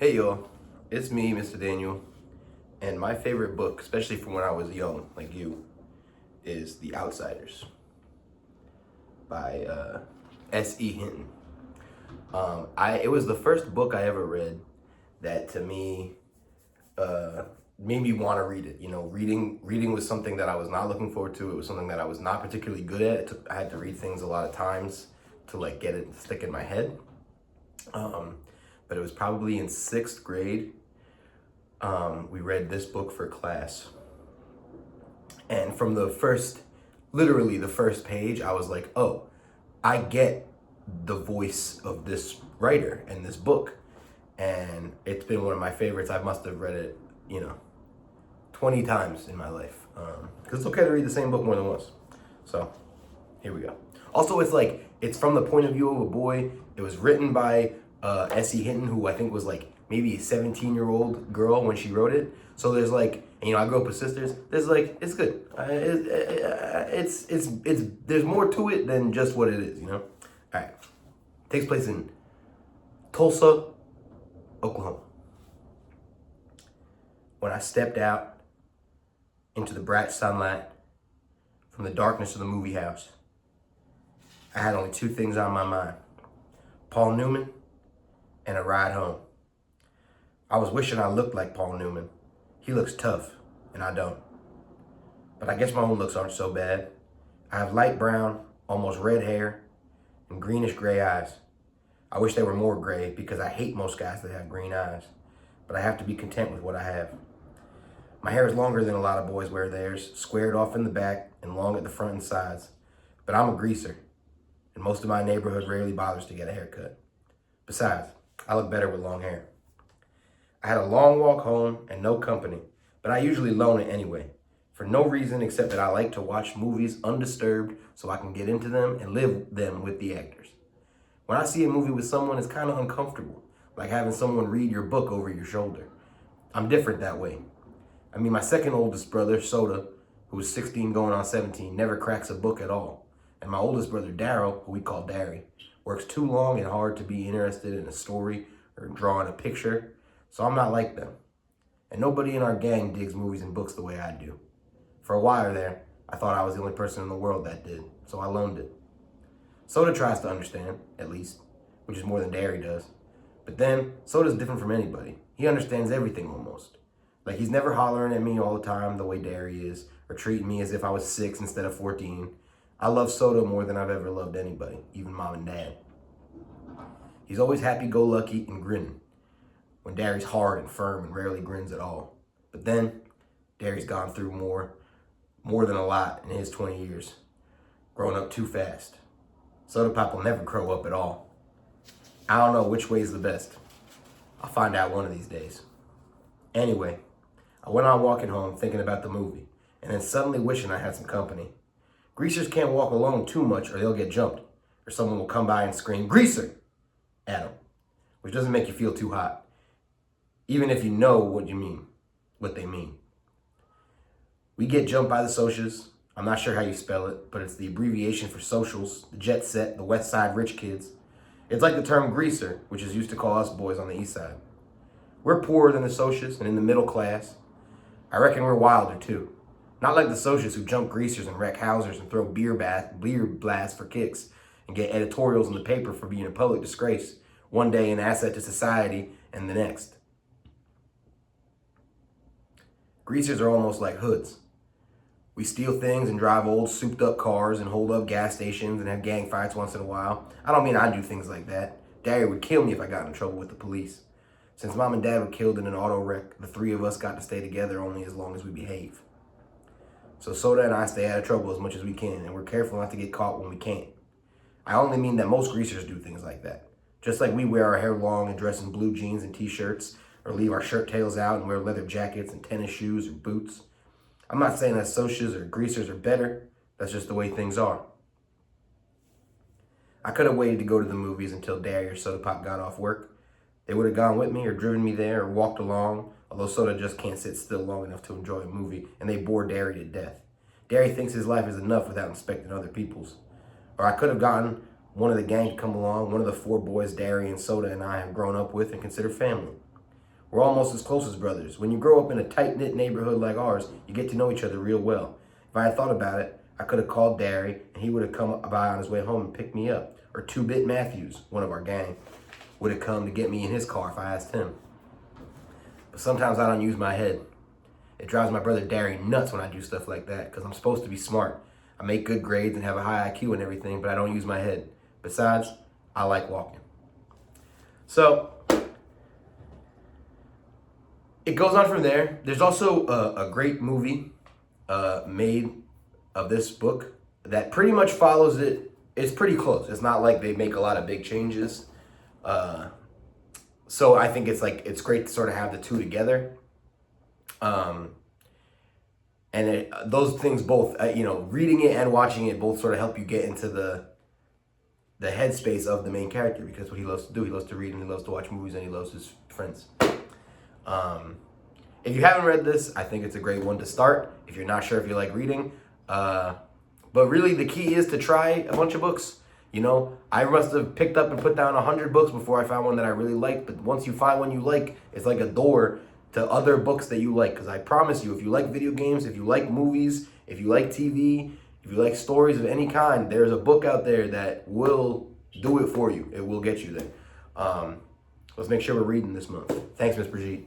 Hey y'all, it's me, Mr. Daniel, and my favorite book, especially from when I was young, like you, is The Outsiders by S.E. Hinton. It was the first book I ever read that to me uh, made me want to read it. You know, reading was something that I was not looking forward to. It was something that I was not particularly good at. I had to read things a lot of times to like get it to stick in my head. Um, but it was probably in sixth grade. We read this book for class. And from literally the first page, I was like, oh, I get the voice of this writer and this book. And it's been one of my favorites. I must have read it, 20 times in my life. Because it's okay to read the same book more than once. So here we go. Also, it's from the point of view of a boy. It was written by S.E. Hinton, who I think was like maybe a 17-year-old girl when she wrote it. So there's I grew up with sisters. It's good. There's more to it than just what it is, All right. Takes place in Tulsa, Oklahoma. When I stepped out into the bright sunlight from the darkness of the movie house, I had only two things on my mind: Paul Newman and a ride home. I was wishing I looked like Paul Newman. He looks tough, and I don't. But I guess my own looks aren't so bad. I have light brown, almost red hair, and greenish gray eyes. I wish they were more gray because I hate most guys that have green eyes. But I have to be content with what I have. My hair is longer than a lot of boys wear theirs, squared off in the back and long at the front and sides. But I'm a greaser, and most of my neighborhood rarely bothers to get a haircut. Besides, I look better with long hair. I had a long walk home and no company, but I usually loan it anyway, for no reason except that I like to watch movies undisturbed so I can get into them and live them with the actors. When I see a movie with someone, it's kind of uncomfortable, like having someone read your book over your shoulder. I'm different that way. My second oldest brother, Soda, who is 16 going on 17, never cracks a book at all. And my oldest brother, Daryl, who we call Darry, works too long and hard to be interested in a story or drawing a picture. So I'm not like them. And nobody in our gang digs movies and books the way I do. For a while there, I thought I was the only person in the world that did, so I loaned it. Soda tries to understand, at least, which is more than Darry does. But then, Soda's different from anybody. He understands everything almost. Like, he's never hollering at me all the time the way Darry is, or treating me as if I was 6 instead of 14. I love Soda more than I've ever loved anybody, even mom and dad. He's always happy-go-lucky and grinning, when Darry's hard and firm and rarely grins at all. But then, Darry's gone through more than a lot in his 20 years. Grown up too fast. Soda Pop will never grow up at all. I don't know which way is the best. I'll find out one of these days. Anyway, I went on walking home thinking about the movie, and then suddenly wishing I had some company. Greasers can't walk alone too much or they'll get jumped, or someone will come by and scream, "Greaser!" at them, which doesn't make you feel too hot, even if you know what they mean. We get jumped by the socials. I'm not sure how you spell it, but it's the abbreviation for socials, the jet set, the west side rich kids. It's like the term greaser, which is used to call us boys on the east side. We're poorer than the socials and in the middle class. I reckon we're wilder too. Not like the socials who jump greasers and wreck houses and throw beer blasts for kicks and get editorials in the paper for being a public disgrace, one day an asset to society and the next. Greasers are almost like hoods. We steal things and drive old souped up cars and hold up gas stations and have gang fights once in a while. I don't mean I do things like that. Daddy would kill me if I got in trouble with the police. Since mom and dad were killed in an auto wreck, the three of us got to stay together only as long as we behave. So Soda and I stay out of trouble as much as we can, and we're careful not to get caught when we can't. I only mean that most greasers do things like that. Just like we wear our hair long and dress in blue jeans and t-shirts, or leave our shirt tails out and wear leather jackets and tennis shoes or boots. I'm not saying that socials or greasers are better. That's just the way things are. I could have waited to go to the movies until Darry or Soda Pop got off work. They would have gone with me or driven me there or walked along, although Soda just can't sit still long enough to enjoy a movie, and they bore Darry to death. Darry thinks his life is enough without inspecting other people's. Or I could have gotten one of the gang to come along, one of the 4 boys Darry and Soda and I have grown up with and consider family. We're almost as close as brothers. When you grow up in a tight-knit neighborhood like ours, you get to know each other real well. If I had thought about it, I could have called Derry, and he would have come by on his way home and picked me up. Or 2-Bit Matthews, one of our gang, would have come to get me in his car if I asked him. But sometimes I don't use my head. It drives my brother Derry nuts when I do stuff like that, because I'm supposed to be smart. I make good grades and have a high IQ and everything, but I don't use my head. Besides, I like walking. So, it goes on from there. There's also a great movie made of this book that pretty much follows it. It's pretty close. It's not like they make a lot of big changes. So I think it's great to sort of have the two together. Those things both, reading it and watching it both sort of help you get into the headspace of the main character, because what he loves to do, he loves to read and he loves to watch movies and he loves his friends. If you haven't read this, I think it's a great one to start if you're not sure if you like reading. But really the key is to try a bunch of books. I must have picked up and put down 100 books before I found one that I really liked. But once you find one you like, it's like a door to other books that you like. Because I promise you, if you like video games, if you like movies, if you like TV, if you like stories of any kind, there's a book out there that will do it for you. It will get you there. Let's make sure we're reading this month. Thanks, Miss Brigitte.